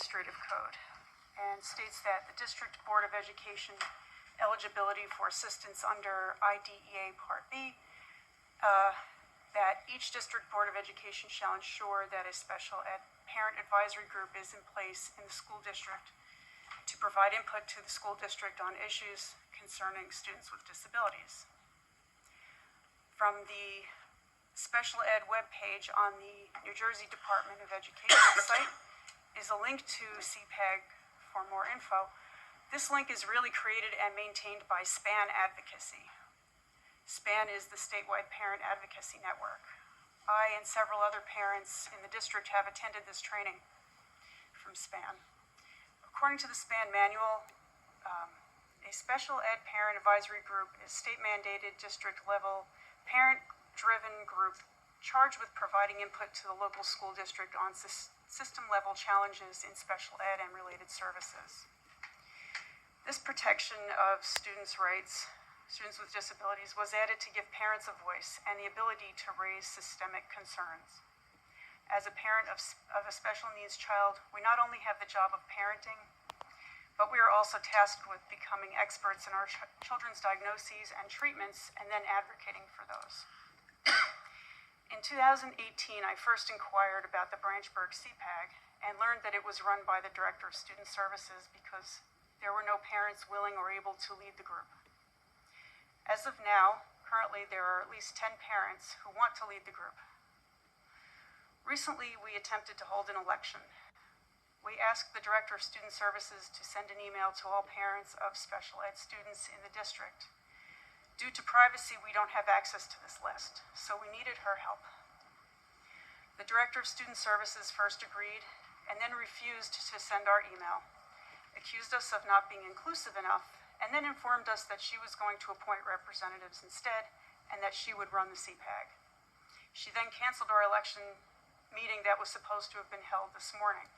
Administrative Code and states that the District Board of Education eligibility for assistance under IDEA Part B, that each District Board of Education shall ensure that a special ed parent advisory group is in place in the school district to provide input to the school district on issues concerning students with disabilities. From the special ed webpage on the New Jersey Department of Education site is a link to SEPAG for more info. This link is really created and maintained by SPAN Advocacy. SPAN is the statewide parent advocacy network. I and several other parents in the district have attended this training from SPAN. According to the SPAN manual, a special ed parent advisory group is state-mandated, district-level, parent-driven group charged with providing input to the local school district on system-level challenges in special ed and related services. This protection of students' rights, students with disabilities, was added to give parents a voice and the ability to raise systemic concerns. As a parent of a special needs child, we not only have the job of parenting, but we are also tasked with becoming experts in our children's diagnoses and treatments and then advocating for those. In 2018, I first inquired about the Branchburg SEPAG and learned that it was run by the Director of Student Services because there were no parents willing or able to lead the group. As of now, currently there are at least 10 parents who want to lead the group. Recently, we attempted to hold an election. We asked the Director of Student Services to send an email to all parents of special ed students in the district. Due to privacy, we don't have access to this list, so we needed her help. The Director of Student Services first agreed and then refused to send our email, accused us of not being inclusive enough, and then informed us that she was going to appoint representatives instead and that she would run the SEPAG. She then canceled our election meeting that was supposed to have been held this morning,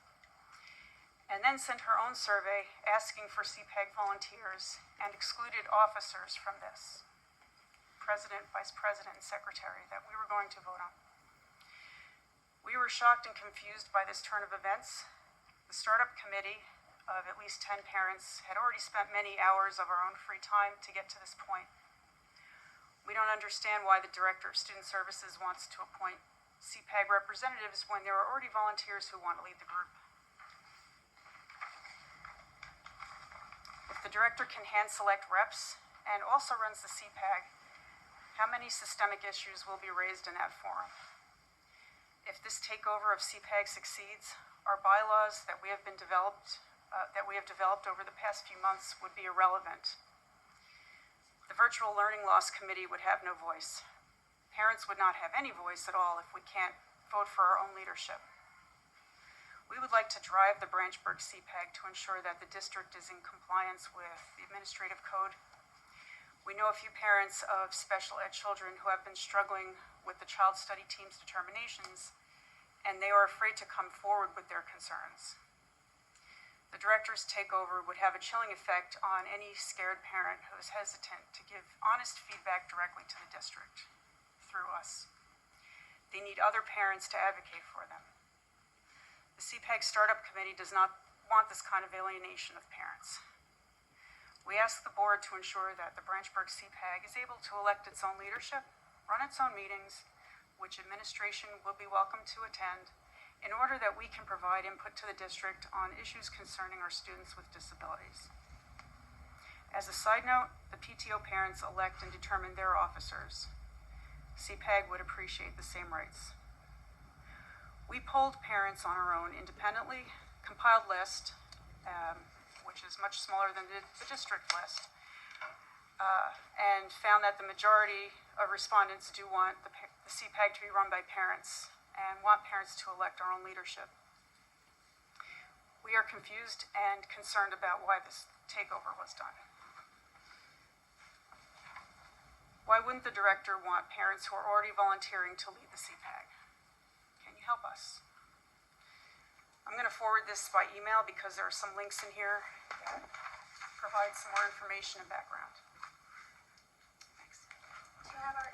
and then sent her own survey asking for SEPAG volunteers and excluded officers from this, president, vice president, and secretary, that we were going to vote on. We were shocked and confused by this turn of events. The startup committee of at least 10 parents had already spent many hours of our own free time to get to this point. We don't understand why the Director of Student Services wants to appoint SEPAG representatives when there are already volunteers who want to lead the group. If the director can hand select reps and also runs the SEPAG, how many systemic issues will be raised in that forum? If this takeover of SEPAG succeeds, our bylaws that we have developed over the past few months would be irrelevant. The Virtual Learning Loss Committee would have no voice. Parents would not have any voice at all if we can't vote for our own leadership. We would like to drive the Branchburg SEPAG to ensure that the district is in compliance with the Administrative Code. We know a few parents of special ed children who have been struggling with the child study team's determinations, and they are afraid to come forward with their concerns. The director's takeover would have a chilling effect on any scared parent who is hesitant to give honest feedback directly to the district through us. They need other parents to advocate for them. The SEPAG Startup Committee does not want this kind of alienation of parents. We ask the board to ensure that the Branchburg SEPAG is able to elect its own leadership, run its own meetings, which administration will be welcome to attend, in order that we can provide input to the district on issues concerning our students with disabilities. As a side note, the PTO parents elect and determine their officers. SEPAG would appreciate the same rights. We polled parents on our own independently, compiled list, which is much smaller than the district list, and found that the majority of respondents do want the SEPAG to be run by parents and want parents to elect our own leadership. We are confused and concerned about why this takeover was done. Why wouldn't the director want parents who are already volunteering to lead the SEPAG? Can you help us? I'm going to forward this by email because there are some links in here that provide some more information and background. Thanks. Do you have our